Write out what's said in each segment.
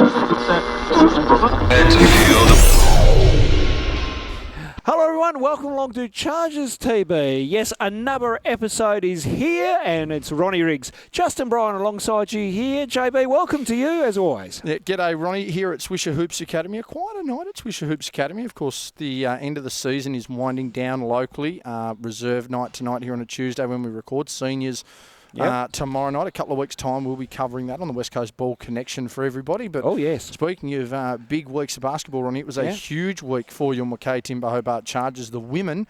Hello everyone, welcome along to Chargers TV. Yes, another episode is here and it's Ronnie Riggs. Justin Bryan alongside you here. JB, welcome to you as always. Yeah, g'day Ronnie here at Swisher Hoops Academy. Quite a night at Swisher Hoops Academy. Of course, the end of the season is winding down locally. Reserve night tonight here on a Tuesday when we record. Seniors tomorrow night, a couple of weeks' time, we'll be covering that on the West Coast Ball Connection for everybody. But speaking of big weeks of basketball, Ronnie, it was a huge week for your McKay Timber Hobart Chargers. The women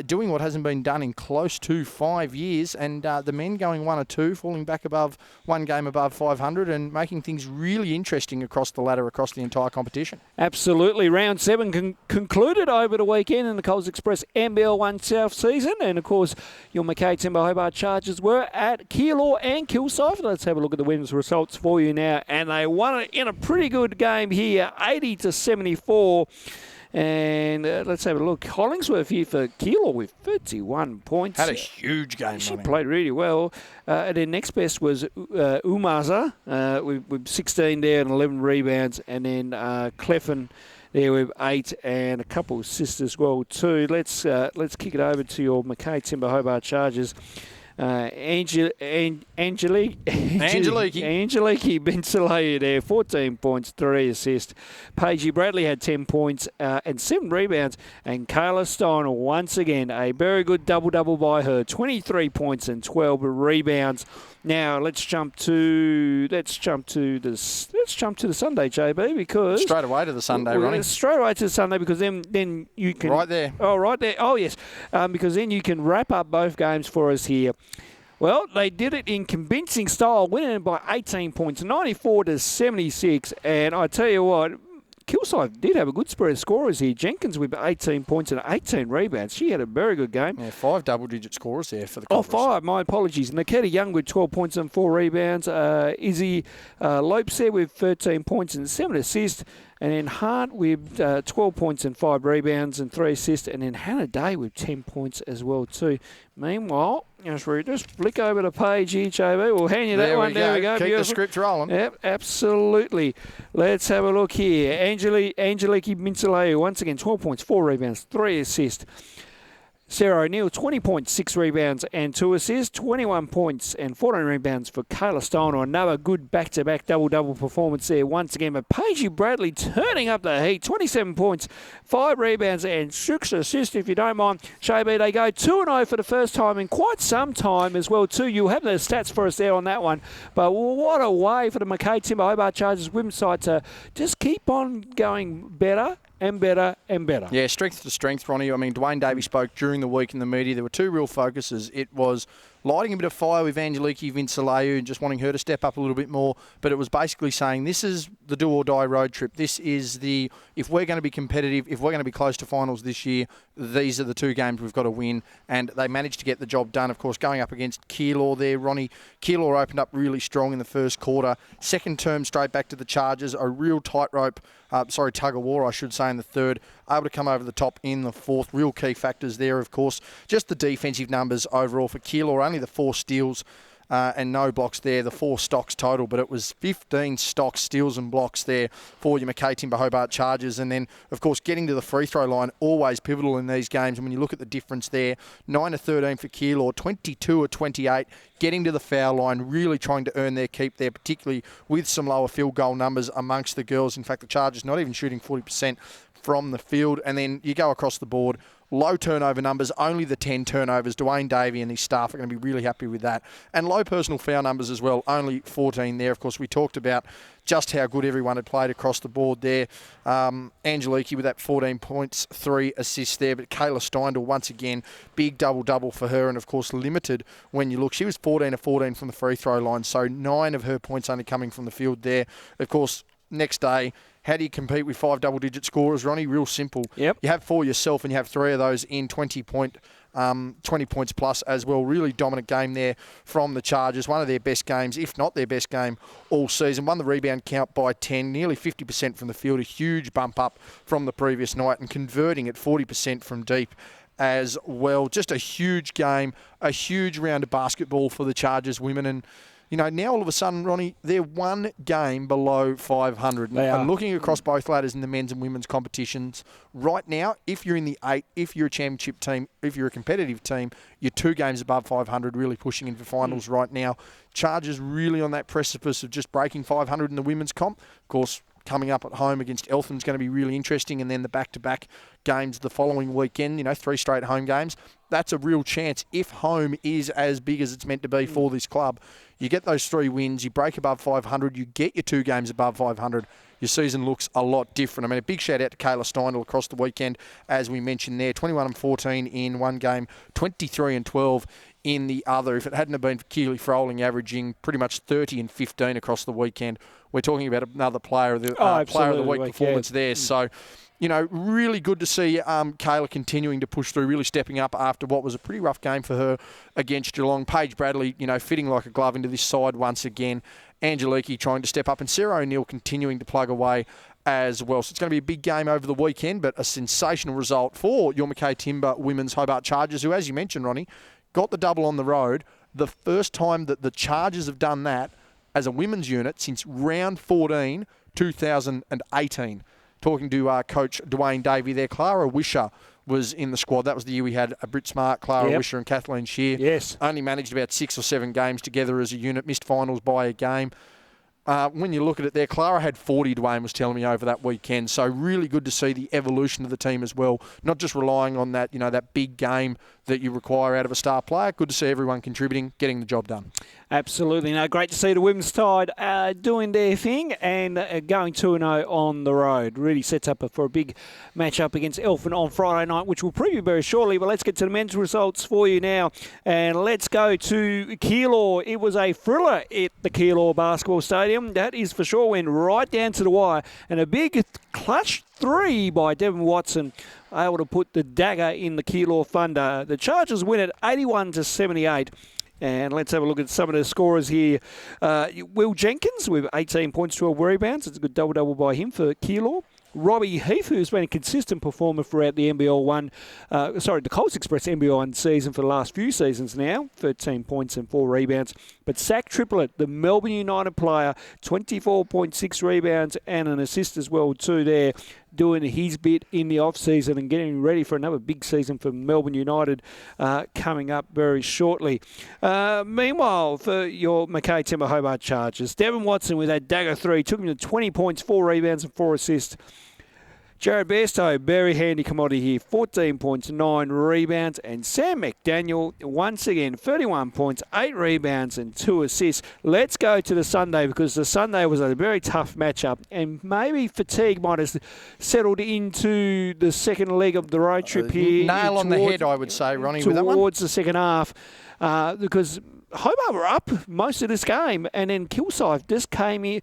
doing what hasn't been done in close to 5 years, and the men going 1 or 2, falling back above one game above 500 and making things really interesting across the ladder, across the entire competition. Absolutely. Round 7 concluded over the weekend in the Coles Express NBL1 South season, and of course your McKay Timber Hobart Chargers were at Keilor and Kilsyth. Let's have a look at the women's results for you now, and they won it in a pretty good game here, 80-74. And let's have a look. Hollingsworth here for Keilor with 31 points. Had a huge game. She played really well. And then next best was Umaza with 16 there and 11 rebounds. And then Cleffin there with 8 and a couple of assists as well too. Let's kick it over to your McKay Timber Hobart Chargers. Angeliki Bensalaya there, 14 points, 3 assists. Paige Bradley had 10 points and 7 rebounds. And Kayla Steiner, once again, a very good double-double by her, 23 points and 12 rebounds. Now let's jump to the Sunday, JB, because straight away to the Sunday, Ronnie. Straight away to the Sunday, because then you can right there. Oh, right there. Oh, yes, because then you can wrap up both games for us here. Well, they did it in convincing style, winning by 18 points, 94-76, and I tell you what, Kilsyth did have a good spread of scorers here. Jenkins with 18 points and 18 rebounds. She had a very good game. Yeah, 5 double-digit scorers there for the Cobras. 5. My apologies. Nikita Young with 12 points and 4 rebounds. Izzy Lopes there with 13 points and 7 assists. And then Hart with 12 points and 5 rebounds and 3 assists. And then Hannah Day with 10 points as well too. Meanwhile, just flick over the page here, JB. We'll hand you that one. There we go. Keep the script rolling. Yep, absolutely. Let's have a look here. Angeliki Minsaleu, once again, 12 points, 4 rebounds, 3 assists. Sarah O'Neill, 20 points, 6 rebounds and 2 assists. 21 points and 14 rebounds for Kayla Steiner. Another good back-to-back double-double performance there once again. But Paige Bradley turning up the heat. 27 points, 5 rebounds and 6 assists, if you don't mind. JB, they go 2-0 for the first time in quite some time as well too. You'll have the stats for us there on that one. But what a way for the McKay Timber Hobart Chargers women's side to just keep on going better and better and better. Yeah, strength to strength, Ronnie. I mean, Dwayne Davey spoke during the week in the media. There were 2 real focuses. It was lighting a bit of fire with Angeliki Vinsaleu and just wanting her to step up a little bit more. But it was basically saying this is the do-or-die road trip. This is if we're going to be competitive, if we're going to be close to finals this year, these are the 2 games we've got to win. And they managed to get the job done, of course, going up against Keilor there, Ronnie. Keilor opened up really strong in the first quarter. Second term straight back to the Chargers. A real tightrope, tug of war, I should say, in the third. Able to come over the top in the fourth. Real key factors there, of course. Just the defensive numbers overall for Keilor. Only the 4 steals and no blocks there. The 4 stocks total, but it was 15 stocks, steals and blocks there for your McKay Timber Hobart Chargers. And then, of course, getting to the free throw line, always pivotal in these games. And when you look at the difference there, 9-13 for Keilor, 22-28. Getting to the foul line, really trying to earn their keep there, particularly with some lower field goal numbers amongst the girls. In fact, the Chargers not even shooting 40% from the field. And then you go across the board, low turnover numbers, only the 10 turnovers. Dwayne Davey and his staff are going to be really happy with that. And low personal foul numbers as well, only 14 there. Of course, we talked about just how good everyone had played across the board there. Angeliki with that 14 points, 3 assists there. But Kayla Steindl, once again, big double-double for her. And, of course, limited when you look. She was 14-14 from the free throw line, so 9 of her points only coming from the field there. Of course, next day, how do you compete with 5 double-digit scorers, Ronnie? Real simple. Yep. You have 4 yourself, and you have 3 of those in 20 points plus as well. Really dominant game there from the Chargers. One of their best games, if not their best game all season. Won the rebound count by 10, nearly 50% from the field. A huge bump up from the previous night, and converting at 40% from deep as well. Just a huge game, a huge round of basketball for the Chargers women. And now all of a sudden, Ronnie, they're one game below 500. And looking across both ladders in the men's and women's competitions, right now, if you're in the 8, if you're a championship team, if you're a competitive team, you're 2 games above 500, really pushing into finals right now. Chargers really on that precipice of just breaking 500 in the women's comp. Of course, coming up at home against Eltham is going to be really interesting, and then the back-to-back games the following weekend, 3 straight home games. That's a real chance if home is as big as it's meant to be for this club. You get those 3 wins, you break above 500, you get your 2 games above 500, your season looks a lot different. I mean, a big shout out to Kayla Steindl across the weekend, as we mentioned there, 21-14 in one game, 23-12 in the other. If it hadn't have been for Keely Froling averaging pretty much 30-15 across the weekend, we're talking about another player of the week performance there. So, really good to see Kayla continuing to push through, really stepping up after what was a pretty rough game for her against Geelong. Paige Bradley, fitting like a glove into this side once again. Angeliki trying to step up, and Sarah O'Neill continuing to plug away as well. So it's going to be a big game over the weekend, but a sensational result for your McKay Timber Women's Hobart Chargers, who, as you mentioned, Ronnie, got the double on the road. The first time that the Chargers have done that as a women's unit since round 14, 2018. Talking to Coach Dwayne Davey there, Clara Wisher was in the squad. That was the year we had a Brit Smart, Clara Wisher and Kathleen Shear. Yes. Only managed about 6 or 7 games together as a unit, missed finals by a game. When you look at it there, Clara had 40, Dwayne was telling me, over that weekend. So really good to see the evolution of the team as well. Not just relying on that, that big game that you require out of a star player. Good to see everyone contributing, getting the job done. Absolutely. No, great to see the women's side doing their thing and going 2-0 on the road. Really sets up for a big match-up against Elfin on Friday night, which we'll preview very shortly. But let's get to the men's results for you now. And let's go to Keilor. It was a thriller at the Keilor Basketball Stadium. That is for sure. Went right down to the wire. And a big clutch 3 by Devon Watson, able to put the dagger in the Keilor Thunder. The Chargers win at 81-78. And let's have a look at some of the scorers here. Will Jenkins with 18 points, 12 rebounds. It's a good double-double by him for Keilor. Robbie Heath, who's been a consistent performer throughout the the Coles Express NBL1 season for the last few seasons now, 13 points and 4 rebounds. But Zach Triplett, the Melbourne United player, 24.6 rebounds and an assist as well too there, doing his bit in the off-season and getting ready for another big season for Melbourne United coming up very shortly. Meanwhile, for your McKay Timber Hobart Chargers, Devon Watson with that dagger 3 took him to 20 points, 4 rebounds and 4 assists. Jared Bairstow, very handy commodity here, 14 points, 9 rebounds. And Sam McDaniel, once again, 31 points, 8 rebounds and 2 assists. Let's go to the Sunday, because the Sunday was a very tough matchup. And maybe fatigue might have settled into the second leg of the road trip here. Nail on the head, I would say, Ronnie, with that one. Towards the second half, because Hobart were up most of this game, and then Kilsyth just came in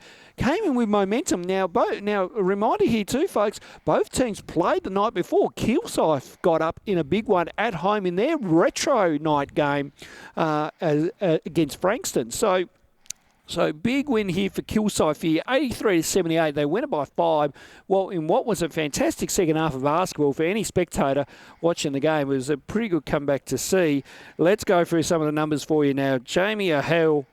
with momentum. Now, a reminder here too, folks, both teams played the night before. Kilsyth got up in a big one at home in their retro night game against Frankston. So big win here for Kilsyth here, 83-78. They win it by 5. Well, in what was a fantastic second half of basketball for any spectator watching the game, it was a pretty good comeback to see. Let's go through some of the numbers for you now. Jamie Ahale,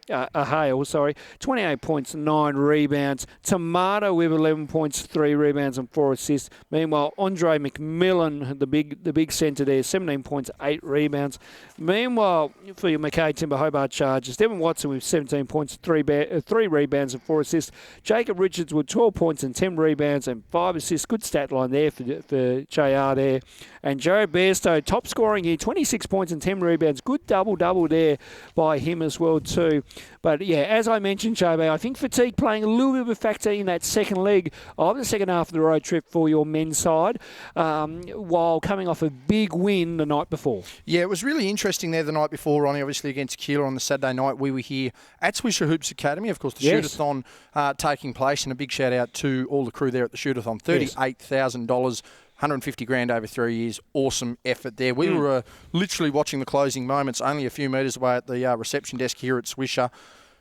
28 points, 9 rebounds. Tomato with 11 points, 3 rebounds and 4 assists. Meanwhile, Andre McMillan, the big centre there, 17 points, 8 rebounds. Meanwhile, for your McKay Timber Hobart Chargers, Devon Watson with 17 points, 3 rebounds and 4 assists. Jacob Richards with 12 points and 10 rebounds and 5 assists. Good stat line there for JR there. And Jared Bairstow, top scoring here, 26 points and 10 rebounds. Good double-double there by him as well too. But yeah, as I mentioned, JB, I think fatigue playing a little bit of a factor in that second leg of the second half of the road trip for your men's side, while coming off a big win the night before. Yeah, it was really interesting there the night before, Ronnie, obviously against Keilor on the Saturday night. We were here at Swisher Hoops Academy, of course, the Shootathon taking place, and a big shout out to all the crew there at the Shootathon. $38,000. 150 grand over 3 years. Awesome effort there. We were literally watching the closing moments only a few metres away at the reception desk here at Swisher.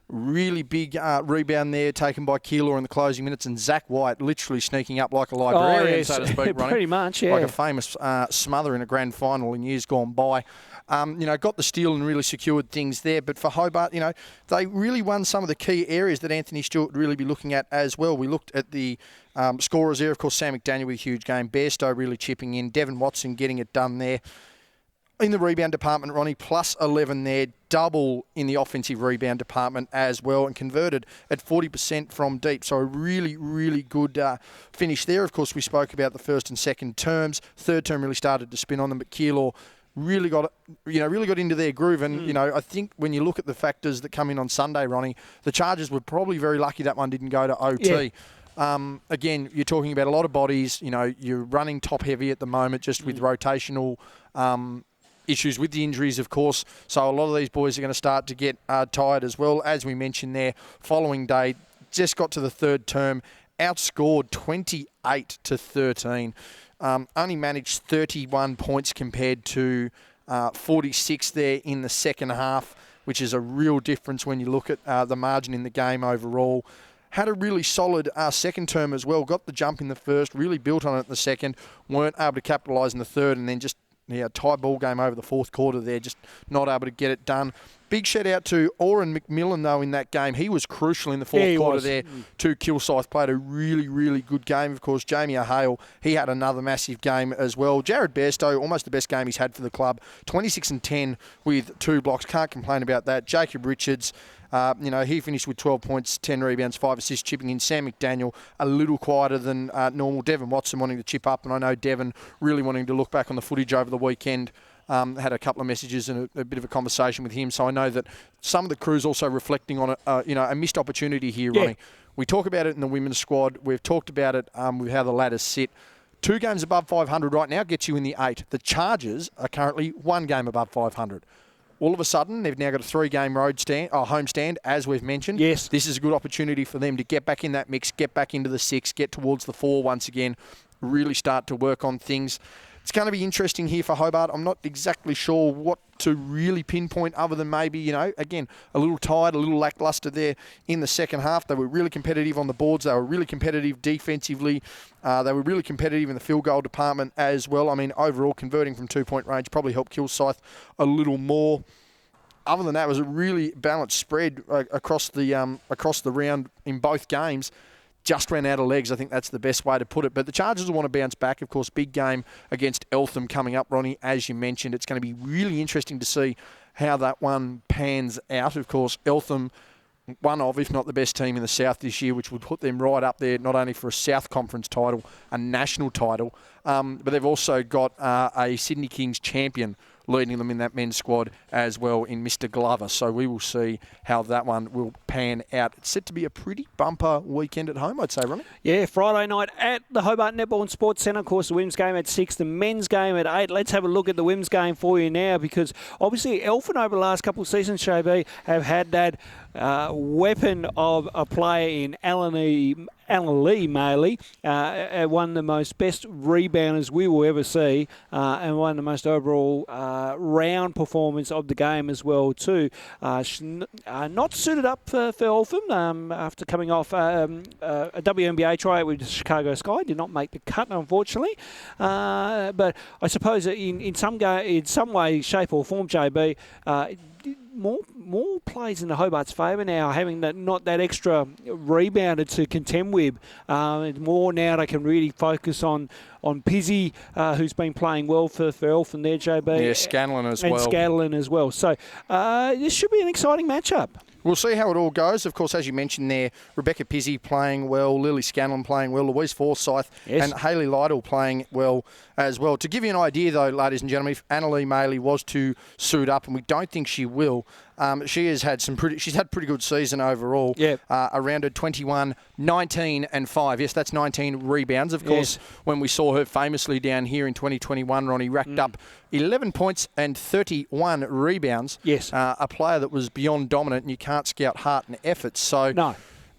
Really big rebound there taken by Keeler in the closing minutes, and Zach White literally sneaking up like a librarian, so to speak, Ronnie. Pretty much, yeah. Like a famous smother in a grand final in years gone by. Got the steal and really secured things there. But for Hobart, they really won some of the key areas that Anthony Stewart would really be looking at as well. We looked at the scorers there. Of course, Sam McDaniel with a huge game. Bairstow really chipping in. Devon Watson getting it done there. In the rebound department, Ronnie, plus 11 there, double in the offensive rebound department as well, and converted at 40% from deep. So a really, really good finish there. Of course, we spoke about the first and second terms. Third term really started to spin on them, but Keilor really got into their groove. And, I think when you look at the factors that come in on Sunday, Ronnie, the Chargers were probably very lucky that one didn't go to OT. Yeah. Again, you're talking about a lot of bodies. You're running top heavy at the moment just with rotational issues with the injuries, of course. So a lot of these boys are going to start to get tired as well. As we mentioned there, following day, just got to the third term, outscored 28-13. Only managed 31 points compared to 46 there in the second half, which is a real difference when you look at the margin in the game overall. Had a really solid second term as well. Got the jump in the first, really built on it in the second. Weren't able to capitalise in the third, and then just tie ball game over the fourth quarter there, just not able to get it done. Big shout out to Oren McMillan, though, in that game. He was crucial in the fourth quarter there to Kilsyth. Played a really, really good game. Of course, Jamie O'Hale, he had another massive game as well. Jared Bairstow, almost the best game he's had for the club. 26-10 with 2 blocks. Can't complain about that. Jacob Richards, he finished with 12 points, 10 rebounds, 5 assists, chipping in. Sam McDaniel, a little quieter than normal. Devon Watson wanting to chip up, and I know Devon really wanting to look back on the footage over the weekend. Had a couple of messages and a bit of a conversation with him, so I know that some of the crew's also reflecting on a missed opportunity here, Ronnie. We talk about it in the women's squad. We've talked about it with how the ladders sit. 2 games above 500 right now gets you in the 8. The Chargers are currently 1 game above 500. All of a sudden, they've now got a 3-game home stand, as we've mentioned. Yes. This is a good opportunity for them to get back in that mix, get back into the 6, get towards the 4 once again, really start to work on things. It's going to be interesting here for Hobart. I'm not exactly sure what to really pinpoint other than maybe, again, a little tired, a little lacklustre there in the second half. They were really competitive on the boards. They were really competitive defensively. They were really competitive in the field goal department as well. I mean, overall, converting from 2-point range probably helped Kilsyth a little more. Other than that, it was a really balanced spread across the round in both games. Just ran out of legs. I think that's the best way to put it. But the Chargers will want to bounce back. Of course, big game against Eltham coming up, Ronnie, as you mentioned. It's going to be really interesting to see how that one pans out. Of course, Eltham, one of, if not the best team in the South this year, which would put them right up there, not only for a South Conference title, a national title, but they've also got a Sydney Kings champion leading them in that men's squad as well in Mr. Glover. So we will see how that one will pan out. It's set to be a pretty bumper weekend at home, I'd say, Ronnie. Yeah, Friday night at the Hobart Netball and Sports Centre. Of course, the women's game at 6, the men's game at 8. Let's have a look at the women's game for you now, because obviously Elfin over the last couple of seasons, JB, have had that weapon of a player in Alan Lee Maley, one of the most best rebounders we will ever see, and one of the most overall round performance of the game as well too. Not suited up for Eltham after coming off a WNBA tryout with Chicago Sky. Did not make the cut, unfortunately. But I suppose in some way, shape or form, JB, more plays in the Hobart's favour now, having not that extra rebounder to contend with. More now they can really focus on Pizzy, who's been playing well for Eltham there, JB. Yeah, Scanlon as well. And Scanlon as well. So this should be an exciting matchup. We'll see how it all goes. Of course, as you mentioned there, Rebecca Pizzy playing well, Lily Scanlon playing well, Louise Forsyth and Hayley Lytle playing well as well. To give you an idea, though, ladies and gentlemen, if Annalee Maley was to suit up, and we don't think she will, she's had pretty good season overall. Yeah. Around her 21, 19 and 5. Yes, that's 19 rebounds. Of course, when we saw her famously down here in 2021, Ronnie racked up 11 points and 31 rebounds. Yes. A player that was beyond dominant, and you can't scout heart and effort. So, no.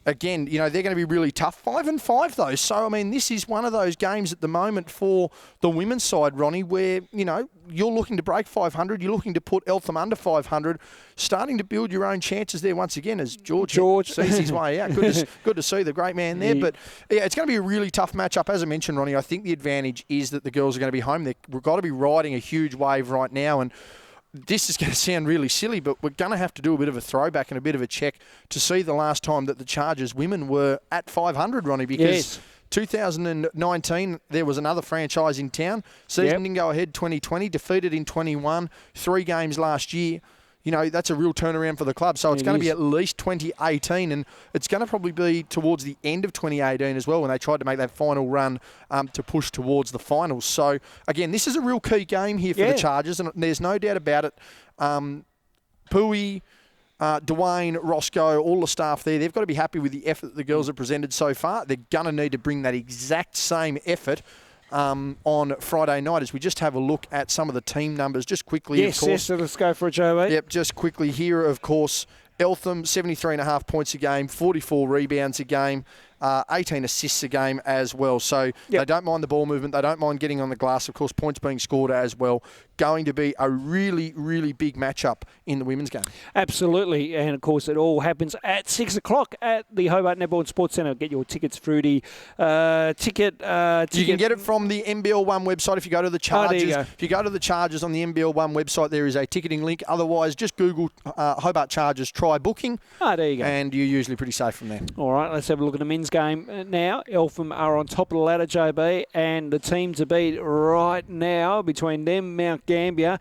again, they're going to be really tough. 5-5 though. So, I mean, this is one of those games at the moment for the women's side, Ronnie, where, you're looking to break 500. You're looking to put Eltham under 500, starting to build your own chances there once again as George sees his way out. Good to see the great man there. But, yeah, it's going to be a really tough matchup. As I mentioned, Ronnie, I think the advantage is that the girls are going to be home. We've got to be riding a huge wave right now, and this is going to sound really silly, but we're going to have to do a bit of a throwback and a bit of a check to see the last time that the Chargers women were at 500, Ronnie, because 2019, there was another franchise in town. Season didn't go ahead 2020, defeated in 21, 3 games last year. That's a real turnaround for the club. So it's going to be at least 2018, and it's going to probably be towards the end of 2018 as well when they tried to make that final run to push towards the finals. So, again, this is a real key game here for the Chargers, and there's no doubt about it. Pui, Dwayne, Roscoe, all the staff there, they've got to be happy with the effort that the girls have presented so far. They're going to need to bring that exact same effort on Friday night as we just have a look at some of the team numbers just quickly. Yes, so let's go for it, JB. Yep, just quickly here, of course, Eltham, 73.5 points a game, 44 rebounds a game, 18 assists a game as well. So they don't mind the ball movement. They don't mind getting on the glass. Of course, points being scored as well. Going to be a really, really big matchup in the women's game. Absolutely. And, of course, it all happens at 6 o'clock at the Hobart Netball and Sports Centre. Get your tickets, Fruity. Ticket. You can get it from the MBL1 website if you go to the Chargers. If you go to the Chargers on the MBL1 website, there is a ticketing link. Otherwise, just Google Hobart Chargers try booking. There you go. And you're usually pretty safe from there. All right, let's have a look at the men's game now. Eltham are on top of the ladder, JB, and the team to beat right now between them, Mount Gambier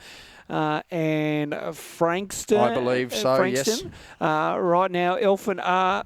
and Frankston. I believe so, yes. Right now, Eltham are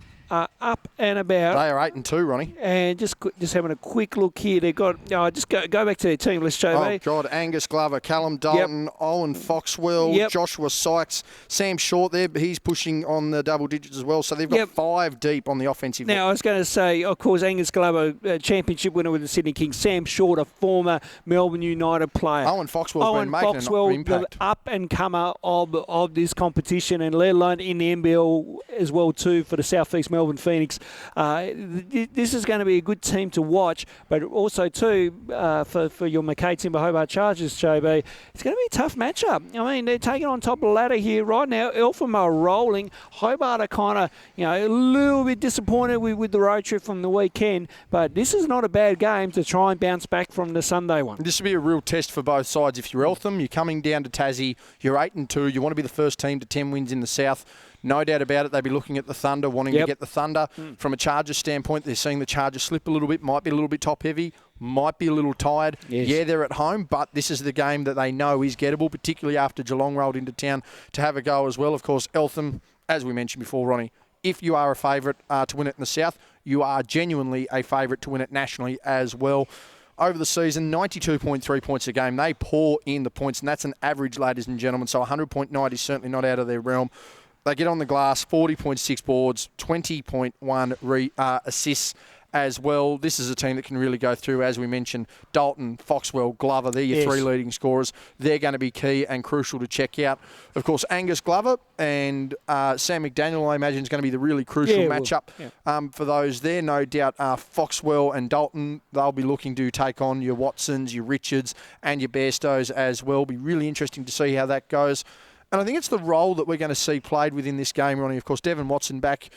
up and about. They are 8-2, Ronnie. And just having a quick look here, they've got. Just go back to their team list, JB. Oh God, Angus Glover, Callum Dalton, Owen Foxwell, Joshua Sykes, Sam Short there. He's pushing on the double digits as well. So they've got 5 deep on the offensive. Now I was going to say, of course, Angus Glover, championship winner with the Sydney Kings. Sam Short, a former Melbourne United player. Owen Foxwell's been making an impact. The up and comer of this competition, and let alone in the NBL as well too for the South East Melbourne Phoenix. This is going to be a good team to watch, but also too for your McKay Timber Hobart Chargers, JB, it's going to be a tough matchup. I mean, they're taking on top of the ladder here right now. Eltham are rolling. Hobart are kind of a little bit disappointed with the road trip from the weekend, but this is not a bad game to try and bounce back from the Sunday one. This will be a real test for both sides. If you're Eltham, you're coming down to Tassie, you're 8-2, you want to be the first team to 10 wins in the South. No doubt about it, they'd be looking at the Thunder, wanting to get the Thunder. From a Chargers standpoint, they're seeing the Chargers slip a little bit, might be a little bit top-heavy, might be a little tired. Yes. Yeah, they're at home, but this is the game that they know is gettable, particularly after Geelong rolled into town to have a go as well. Of course, Eltham, as we mentioned before, Ronnie, if you are a favourite to win it in the South, you are genuinely a favourite to win it nationally as well. Over the season, 92.3 points a game. They pour in the points, and that's an average, ladies and gentlemen, so 100.9 is certainly not out of their realm. They get on the glass, 40.6 boards, 20.1 assists as well. This is a team that can really go through, as we mentioned, Dalton, Foxwell, Glover. They're your 3 leading scorers. They're going to be key and crucial to check out. Of course, Angus Glover and Sam McDaniel, I imagine, is going to be the really crucial matchup for those there. No doubt Foxwell and Dalton, they'll be looking to take on your Watsons, your Richards and your Bairstows as well. Be really interesting to see how that goes. And I think it's the role that we're going to see played within this game, Ronnie. Of course, Devon Watson back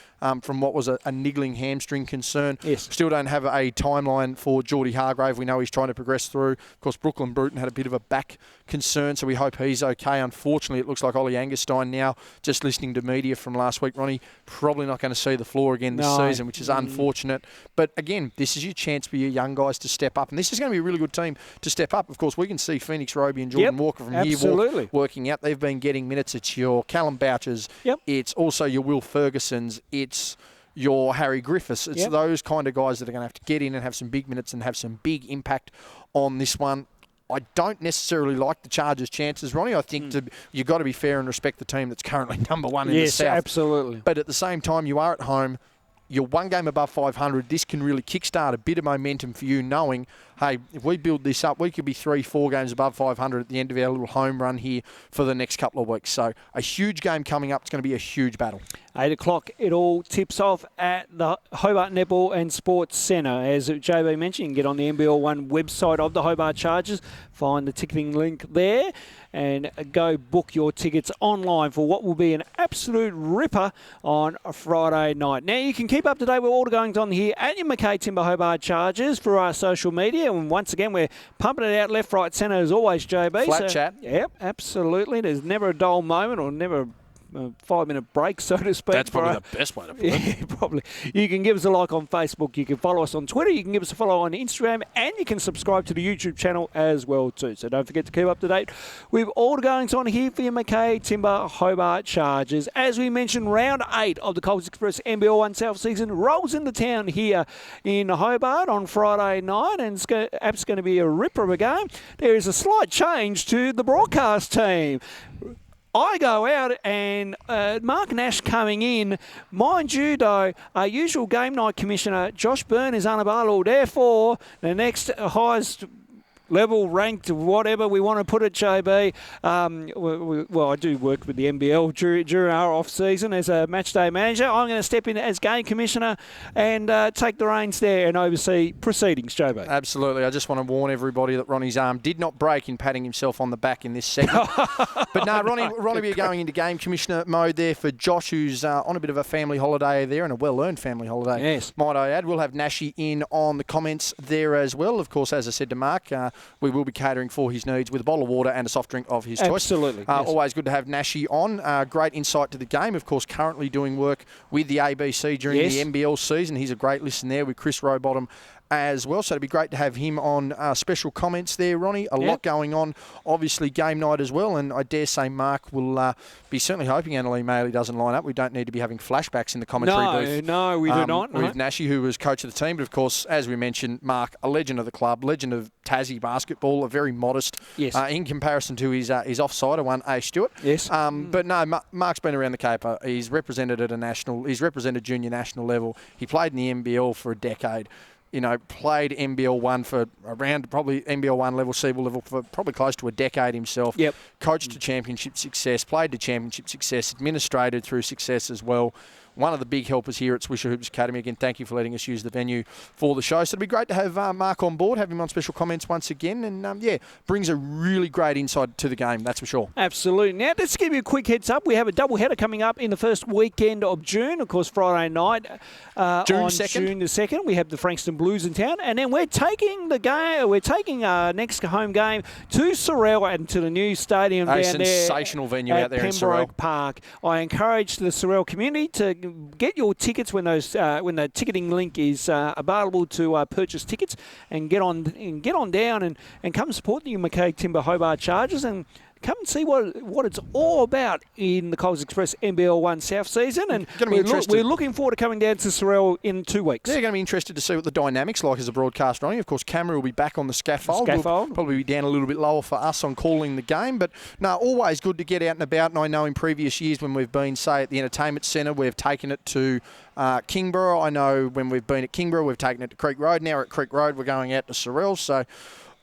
from what was a niggling hamstring concern. Yes. Still don't have a timeline for Geordie Hargrave. We know he's trying to progress through. Of course, Brooklyn Bruton had a bit of a back concern, so we hope he's okay. Unfortunately, it looks like Ollie Angerstein now, just listening to media from last week, Ronnie, probably not going to see the floor again this season, which is unfortunate. But again, this is your chance for your young guys to step up, and this is going to be a really good team to step up. Of course, we can see Phoenix Roby and Jordan Walker from here working out. They've been getting minutes. It's your Callum Bouchers. It's also your Will Fergusons. It's your Harry Griffiths. It's those kind of guys that are going to have to get in and have some big minutes and have some big impact on this one. I don't necessarily like the Chargers' chances, Ronnie. I think you've got to be fair and respect the team that's currently number 1 in the South. Yes, absolutely. But at the same time, you are at home. you're one game above 500. This can really kickstart a bit of momentum for you, knowing, hey, if we build this up, we could be 3-4 games above 500 at the end of our little home run here for the next couple of weeks. So a huge game coming up. It's going to be a huge battle. 8 o'clock, it all tips off at the Hobart Netball and Sports Centre. As JB mentioned, you can get on the NBL1 website of the Hobart Chargers, find the ticketing link there, and go book your tickets online for what will be an absolute ripper on a Friday night. Now, you can keep up to date with all the goings on here at your McKay Timber Hobart Chargers through our social media. And once again, we're pumping it out left, right, centre as always, JB. Flat chat. Yep, absolutely. There's never a dull moment or never a 5-minute break, so to speak. That's probably the best way to put it. Yeah, probably. You can give us a like on Facebook. You can follow us on Twitter. You can give us a follow on Instagram. And you can subscribe to the YouTube channel as well, too. So don't forget to keep up to date with all the goings on here for your McKay Timber Hobart Chargers. As we mentioned, round 8 of the Coles Express NBL1 South season rolls into town here in Hobart on Friday night. And it's going to be a ripper of a game. There is a slight change to the broadcast team. I go out and Mark Nash coming in. Mind you, though, our usual game night commissioner, Josh Byrne, is unavailable. Therefore, the next highest level, ranked, whatever we want to put it, JB. Well, I do work with the NBL during our off-season as a matchday manager. I'm going to step in as game commissioner and take the reins there and oversee proceedings, JB. Absolutely. I just want to warn everybody that Ronnie's arm did not break in patting himself on the back in this segment. But no, Ronnie will be going into game commissioner mode there for Josh, who's on a bit of a family holiday there, and a well-earned family holiday. Yes. Might I add. We'll have Nashy in on the comments there as well. Of course, as I said to Mark, we will be catering for his needs with a bottle of water and a soft drink of his choice. Absolutely. Yes. Always good to have Nashy on. Great insight to the game. Of course, currently doing work with the ABC during the NBL season. He's a great listen there with Chris Rowbottom as well. So it'd be great to have him on special comments there, Ronnie. A lot going on. Obviously, game night as well. And I dare say Mark will be certainly hoping Annalee Maley doesn't line up. We don't need to be having flashbacks in the commentary booth. No, we do not. With Nashy, who was coach of the team. But, of course, as we mentioned, Mark, a legend of the club, legend of Tassie basketball, a very modest in comparison to his offsider one, A. Stewart. Yes. But no, Mark's been around the caper. He's represented at a national, he's represented junior national level. He played in the NBL for a decade. You know, played NBL1 for around probably NBL1 level, CBL level for probably close to a decade himself. Yep. Coached to championship success, played to championship success, administrated through success as well. One of the big helpers here at Swisher Hoops Academy. Again, thank you for letting us use the venue for the show. So it'd be great to have Mark on board, have him on special comments once again. And, brings a really great insight to the game, that's for sure. Absolutely. Now, let's give you a quick heads up. We have a double header coming up in the first weekend of June. Of course, Friday night on June the 2nd. We have the Frankston Blues in town. And then we're taking our next home game to Sorrel and to the new stadium down there. A sensational venue out there in Sorrel. Pembroke Park. I encourage the Sorrel community to get your tickets when the ticketing link is available to purchase tickets, and get on down and come support the McKay Timber Hobart Chargers and come and see what it's all about in the Coles Express NBL1 South season. And we're looking forward to coming down to Sorrel in 2 weeks. They're going to be interested to see what the dynamics like as a broadcast running. Of course, camera will be back on the scaffold. We'll probably be down a little bit lower for us on calling the game. But no, always good to get out and about. And I know in previous years when we've been, say, at the Entertainment Centre, we've taken it to Kingborough. I know when we've been at Kingborough, we've taken it to Creek Road. Now at Creek Road, we're going out to Sorrel. So,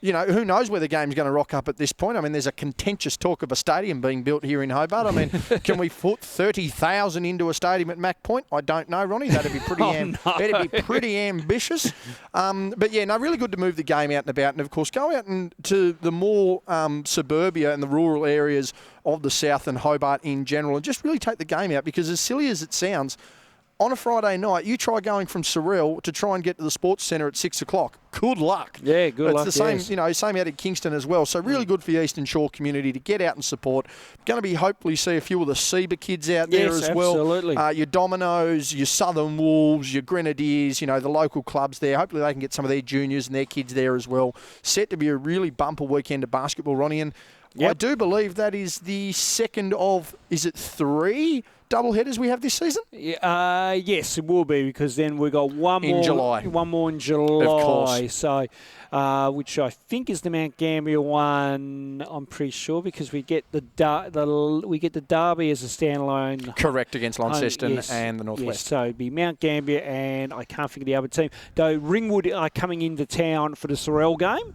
you know, who knows where the game's going to rock up at this point. I mean, there's a contentious talk of a stadium being built here in Hobart. I mean, can we put 30,000 into a stadium at Mac Point? I don't know, Ronnie. That'd be pretty that'd be pretty ambitious. But, yeah, no, really good to move the game out and about. And, of course, go out and to the more suburbia and the rural areas of the South and Hobart in general and just really take the game out, because as silly as it sounds, on a Friday night, you try going from Sorrel to try and get to the Sports Centre at 6 o'clock. Good luck. Yeah, good luck. It's the same, same out at Kingston as well. So really good for the Eastern Shore community to get out and support. Going to be hopefully see a few of the Seba kids out there as well. Absolutely. Your Dominoes, your Southern Wolves, your Grenadiers, the local clubs there. Hopefully they can get some of their juniors and their kids there as well. Set to be a really bumper weekend of basketball, Ronnie. And I do believe that is the second of, is it 3 double headers we have this season? Yeah, yes, it will be, because then we've got one more in July. Of course. So, which I think is the Mount Gambier one. I'm pretty sure, because we get the Derby as a standalone. Correct, against Launceston and the Northwest. Yes, so it'd be Mount Gambier and I can't think of the other team. Though Ringwood are coming into town for the Sorrel game,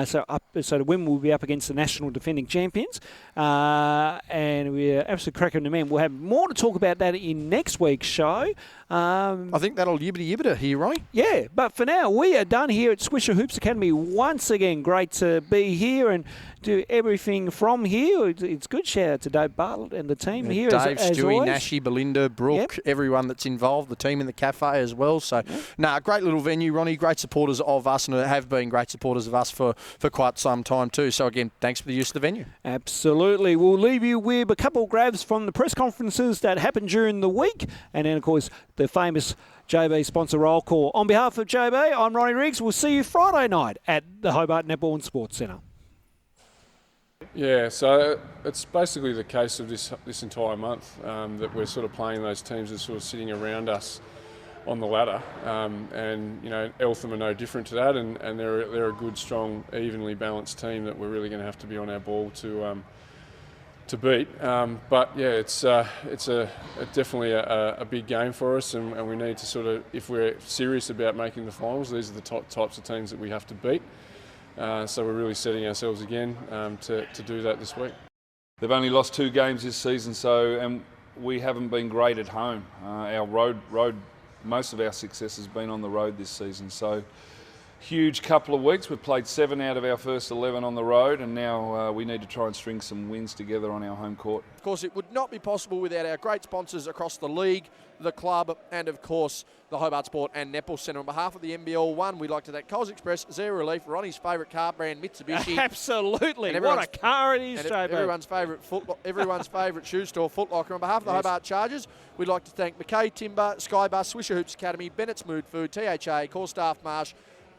so the women will be up against the national defending champions, and we're absolutely cracking them in. We'll have more to talk about that in next week's show. I think that'll yibbity here, Ronnie. Yeah, but for now, we are done here at Swisher Hoops Academy. Once again, great to be here and do everything from here. It's good. Shout out to Dave Bartlett and the team here. Dave, as Stewie, always. Nashi, Belinda, Brooke, everyone that's involved, the team in the cafe as well. So, great little venue, Ronnie. Great supporters of us, and have been great supporters of us for quite some time too. So, again, thanks for the use of the venue. Absolutely. We'll leave you with a couple of grabs from the press conferences that happened during the week, and then, of course, the famous JB sponsor roll call. On behalf of JB, I'm Ronnie Riggs. We'll see you Friday night at the Hobart Netball and Sports Centre. Yeah, so it's basically the case of this entire month that we're sort of playing those teams that are sort of sitting around us on the ladder, and Eltham are no different to that, and they're a good, strong, evenly balanced team that we're really going to have to be on our ball to beat. But yeah, it's definitely a big game for us, and we need to sort of, if we're serious about making the finals, these are the types of teams that we have to beat. So we're really setting ourselves again to do that this week. They've only lost 2 games this season, and we haven't been great at home. Our road, most of our success has been on the road this season. So huge couple of weeks. We've played 7 out of our first 11 on the road, and now we need to try and string some wins together on our home court. Of course, it would not be possible without our great sponsors across the league, the club, and of course the Hobart Sport and Netball Centre. On behalf of the MBL1, we'd like to thank Coles Express, Zero Relief, Ronnie's favourite car brand Mitsubishi. Absolutely, what a car it is, JB. Everyone's favourite shoe store, Foot Locker. On behalf of the Hobart Chargers, we'd like to thank McKay Timber, Skybus, Swisher Hoops Academy, Bennett's Mood Food, THA, Core Staff Marsh,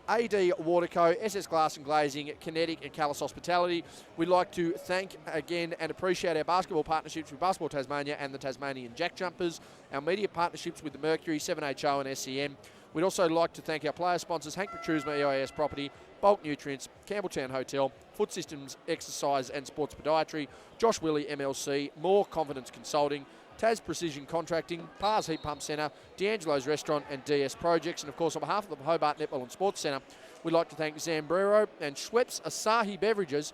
AD Waterco, SS Glass and Glazing, Kinetic and Callis Hospitality. We'd like to thank again and appreciate our basketball partnerships with Basketball Tasmania and the Tasmanian Jack Jumpers, our media partnerships with the Mercury, 7HO and SEM. We'd also like to thank our player sponsors, Hank Petrusma, EIS Property, Bulk Nutrients, Campbelltown Hotel, Foot Systems, Exercise and Sports Podiatry, Josh Willey, MLC, More Confidence Consulting, Taz Precision Contracting, Pars Heat Pump Centre, D'Angelo's Restaurant and DS Projects. And of course, on behalf of the Hobart Netball and Sports Centre, we'd like to thank Zambrero and Schweppes Asahi Beverages